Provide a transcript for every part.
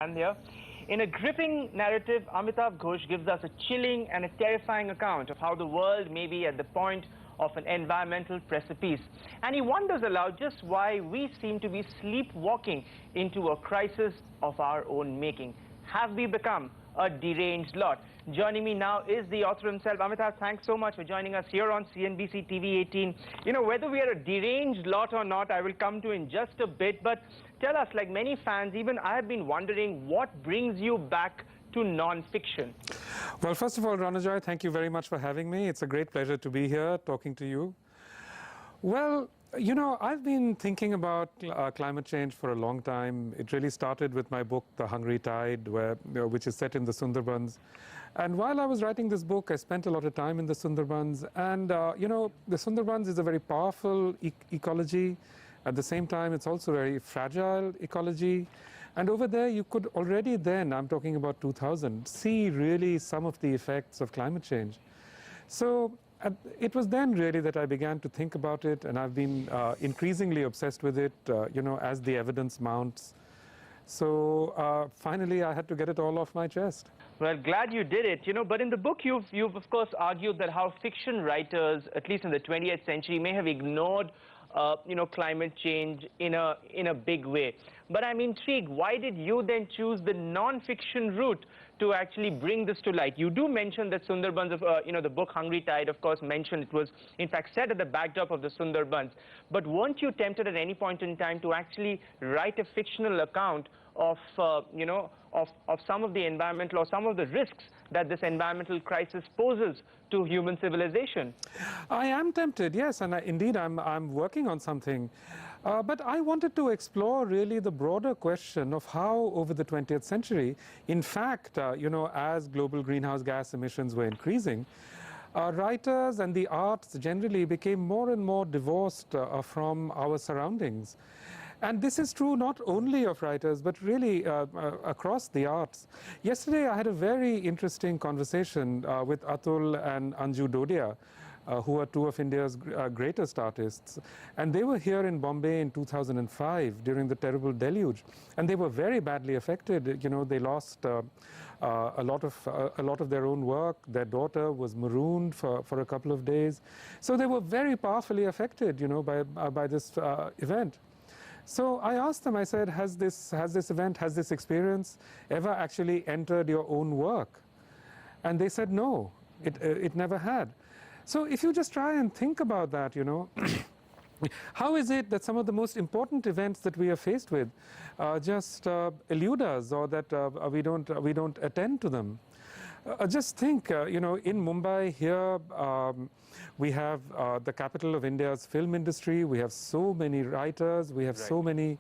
And here, in a gripping narrative, Amitav Ghosh gives us a chilling and a terrifying account of how the world may be at the point of an environmental precipice. And he wonders aloud just why we seem to be sleepwalking into a crisis of our own making. Have we become a deranged lot? Joining me now is the author himself. Amitav, thanks so much for joining us here on CNBC-TV18. You know, whether we are a deranged lot or not, I will come to in just a bit. But tell us, like many fans, even I have been wondering, what brings you back to non-fiction? Well, first of all, Ronojoy, thank you very much for having me. It's a great pleasure to be here talking to you. Well, you know, I've been thinking about climate change for a long time. It really started with my book, The Hungry Tide, which is set in the Sundarbans. And while I was writing this book, I spent a lot of time in the Sundarbans. And, you know, the Sundarbans is a very powerful ecology. At the same time, it's also a very fragile ecology. And over there, you could already then, I'm talking about 2000, see really some of the effects of climate change. So it was then really that I began to think about it, and I've been increasingly obsessed with it, you know, as the evidence mounts. So finally, I had to get it all off my chest. Well, glad you did it, you know, but in the book, you've of course argued that how fiction writers, at least in the 20th century, may have ignored you know, climate change in a big way. But I'm intrigued, why did you then choose the non-fiction route to actually bring this to light? You do mention that Sundarbans, of you know, the book Hungry Tide, of course, mentioned it was in fact set at the backdrop of the Sundarbans. But weren't you tempted at any point in time to actually write a fictional account of you know, of some of the environmental or some of the risks that this environmental crisis poses to human civilization? I am tempted, yes, and indeed I'm working on something. But I wanted to explore really the broader question of how over the 20th century, in fact, you know, as global greenhouse gas emissions were increasing, writers and the arts generally became more and more divorced from our surroundings. And this is true not only of writers, but really across the arts. Yesterday, I had a very interesting conversation with Atul and Anju Dodia, who are two of India's greatest artists. And they were here in Bombay in 2005 during the terrible deluge. And they were very badly affected. You know, they lost a lot of their own work. Their daughter was marooned for a couple of days. So they were very powerfully affected, you know, by this event. So I asked them, I said, has this event, has this experience ever actually entered your own work? And they said, no, it never had. So if you just try and think about that, you know, how is it that some of the most important events that we are faced with just elude us, or that we don't attend to them? Just think, you know, in Mumbai here, we have the capital of India's film industry. We have so many writers. We have so many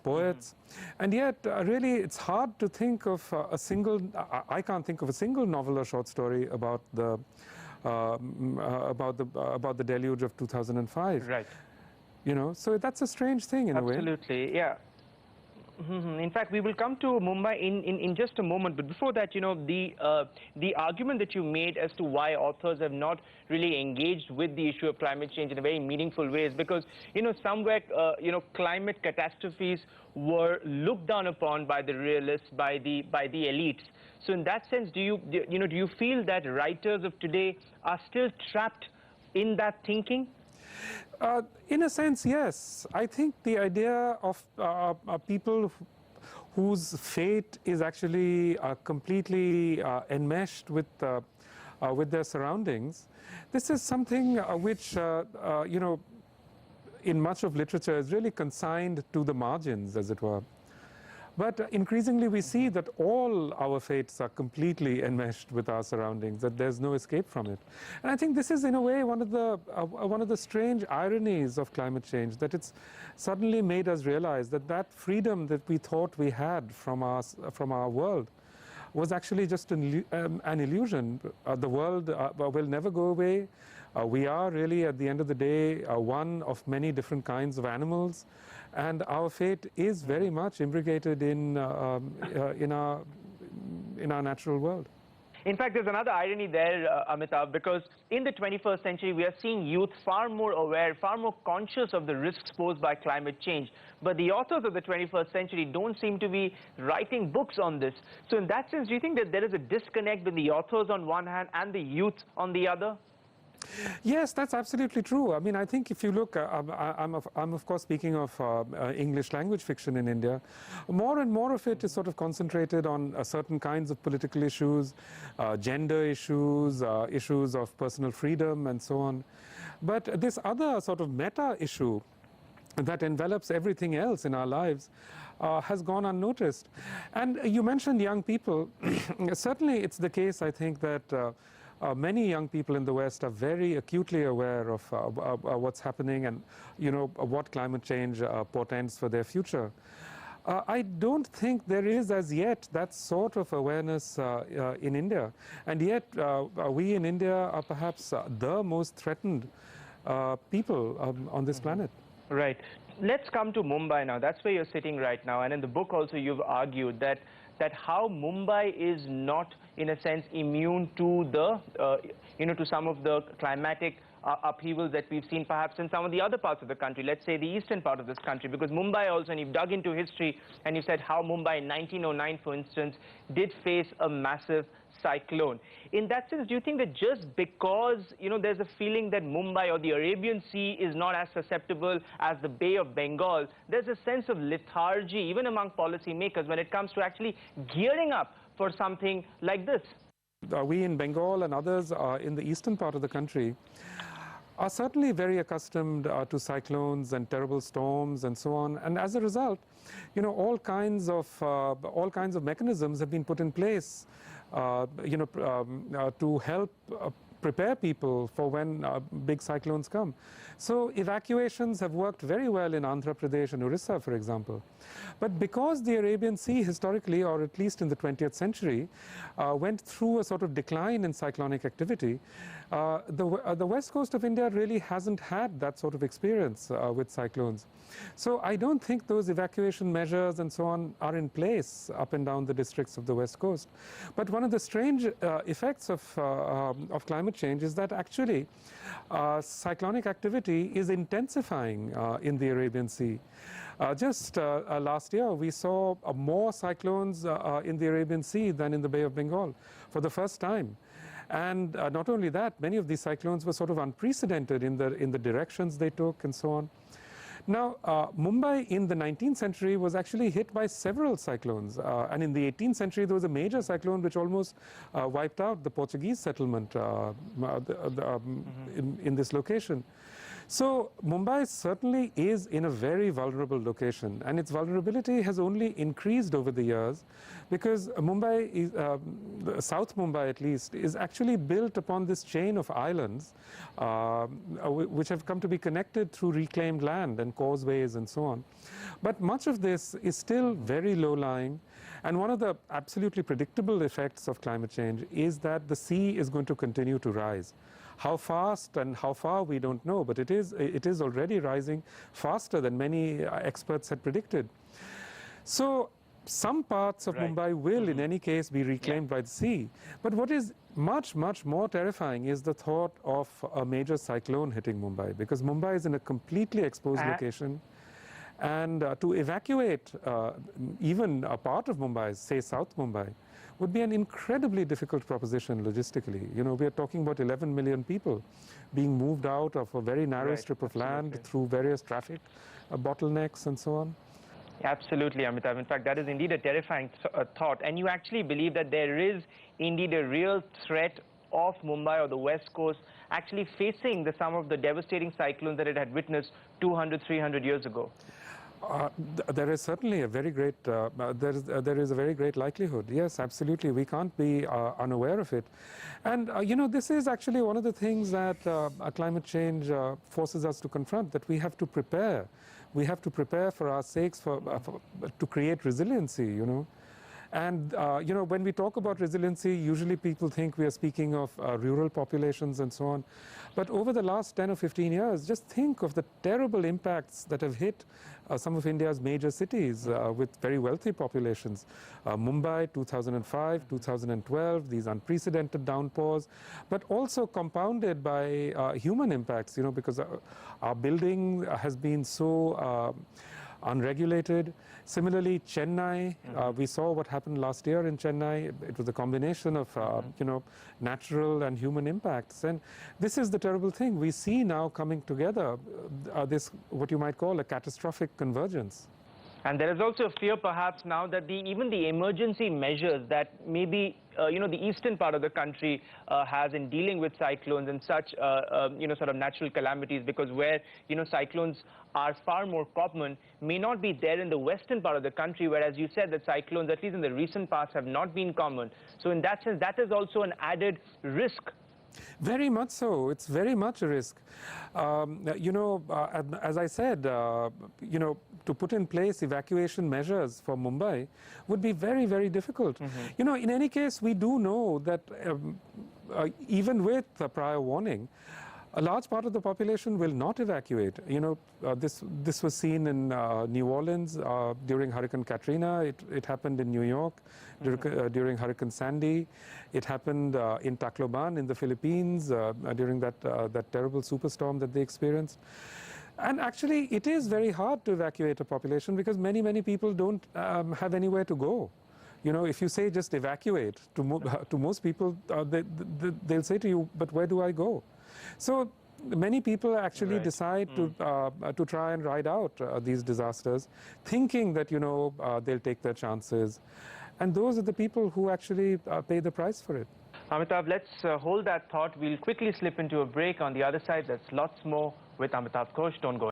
poets. And yet, really, it's hard to think of a single, I can't think of a single novel or short story about the deluge of 2005. Right. You know, so that's a strange thing in a way. Absolutely, yeah. In fact, we will come to Mumbai in just a moment. But before that, you know, the argument that you made as to why authors have not really engaged with the issue of climate change in a very meaningful way is because, you know, somewhere, you know, climate catastrophes were looked down upon by the realists, by the elites. So in that sense, do you feel that writers of today are still trapped in that thinking? In a sense, yes. I think the idea of people whose fate is actually completely enmeshed with their surroundings, this is something which, you know, in much of literature is really consigned to the margins, as it were. But increasingly, we see that all our fates are completely enmeshed with our surroundings, that there's no escape from it. And I think this is, in a way, one of the strange ironies of climate change, that it's suddenly made us realize that that freedom that we thought we had from our world was actually just an illusion. The world will never go away. We are really, at the end of the day, one of many different kinds of animals. And our fate is very much imbricated in our natural world. In fact, there's another irony there, Amitav, because in the 21st century, we are seeing youth far more aware, far more conscious of the risks posed by climate change. But the authors of the 21st century don't seem to be writing books on this. So in that sense, do you think that there is a disconnect with the authors on one hand and the youth on the other? Yes, that's absolutely true. I mean, I think if you look, I'm of course speaking of English language fiction in India. More and more of it is sort of concentrated on certain kinds of political issues, gender issues, issues of personal freedom and so on. But this other sort of meta issue that envelops everything else in our lives has gone unnoticed. And you mentioned young people. Certainly it's the case, I think, that many young people in the West are very acutely aware of what's happening and, what climate change portends for their future. I don't think there is as yet that sort of awareness in India. And yet we in India are perhaps the most threatened people on this planet. Right. Let's come to Mumbai now. That's where you're sitting right now. And in the book also you've argued that how Mumbai is not, in a sense, immune to the, to some of the climatic upheavals that we've seen perhaps in some of the other parts of the country, let's say the eastern part of this country, because Mumbai also, and you've dug into history, and you said how Mumbai in 1909, for instance, did face a massive cyclone. In that sense, do you think that just because, there's a feeling that Mumbai or the Arabian Sea is not as susceptible as the Bay of Bengal, there's a sense of lethargy, even among policymakers, when it comes to actually gearing up for something like this? We in Bengal and others in the eastern part of the country are certainly very accustomed to cyclones and terrible storms and so on. And as a result, all kinds of mechanisms have been put in place to help prepare people for when big cyclones come. So evacuations have worked very well in Andhra Pradesh and Orissa, for example. But because the Arabian Sea historically, or at least in the 20th century, went through a sort of decline in cyclonic activity, the west coast of India really hasn't had that sort of experience with cyclones. So I don't think those evacuation measures and so on are in place up and down the districts of the west coast. But one of the strange effects of climate change is that actually cyclonic activity is intensifying in the Arabian Sea. Just last year, we saw more cyclones in the Arabian Sea than in the Bay of Bengal for the first time. And not only that, many of these cyclones were sort of unprecedented in the directions they took and so on. Now, Mumbai in the 19th century was actually hit by several cyclones. And in the 18th century, there was a major cyclone which almost wiped out the Portuguese settlement in this location. So Mumbai certainly is in a very vulnerable location, and its vulnerability has only increased over the years because Mumbai, is, South Mumbai at least, is actually built upon this chain of islands which have come to be connected through reclaimed land and causeways and so on. But much of this is still very low-lying, and one of the absolutely predictable effects of climate change is that the sea is going to continue to rise. How fast and how far we don't know, but it is already rising faster than many experts had predicted. So some parts of Mumbai will in any case be reclaimed by the sea. But what is much, much more terrifying is the thought of a major cyclone hitting Mumbai, because Mumbai is in a completely exposed location. And to evacuate even a part of Mumbai, say South Mumbai, would be an incredibly difficult proposition logistically. We are talking about 11 million people being moved out of a very narrow strip of land through various traffic bottlenecks and so on. Absolutely, Amitav. In fact, that is indeed a terrifying thought. And you actually believe that there is indeed a real threat of Mumbai or the West Coast actually facing some of the devastating cyclones that it had witnessed 200, 300 years ago? There is certainly a very great, there is a very great likelihood. Yes, absolutely. We can't be unaware of it. And, this is actually one of the things that climate change forces us to confront, that we have to prepare. We have to prepare for our sakes to create resiliency, And you know, when we talk about resiliency, usually people think we are speaking of rural populations and so on. But over the last 10 or 15 years, just think of the terrible impacts that have hit some of India's major cities with very wealthy populations. Mumbai, 2005, 2012, these unprecedented downpours, but also compounded by human impacts, you know, because our building has been so unregulated. Similarly, Chennai, we saw what happened last year in Chennai. It was a combination of, you know, natural and human impacts. And this is the terrible thing. We see now coming together this, what you might call a catastrophic convergence. And there is also a fear perhaps now that even the emergency measures that maybe you know, the eastern part of the country has in dealing with cyclones and such you know, sort of natural calamities, because where, you know, cyclones are far more common, may not be there in the western part of the country, whereas you said that cyclones, at least in the recent past, have not been common. So in that sense, that is also an added risk. Very much so. It's very much a risk. You know, as I said, you know, to put in place evacuation measures for Mumbai would be very, very difficult. You know, in any case, we do know that even with prior warning, a large part of the population will not evacuate. You know, this was seen in New Orleans during Hurricane Katrina. It happened in New York during Hurricane Sandy. It happened in Tacloban in the Philippines during that terrible superstorm that they experienced. And actually, it is very hard to evacuate a population because many, many people don't have anywhere to go. You know, if you say just evacuate, to most people, they'll say to you, but where do I go? So many people actually decide to try and ride out these disasters, thinking that, you know, they'll take their chances. And those are the people who actually pay the price for it. Amitav, let's hold that thought. We'll quickly slip into a break. On the other side, there's lots more with Amitav Ghosh. Don't go.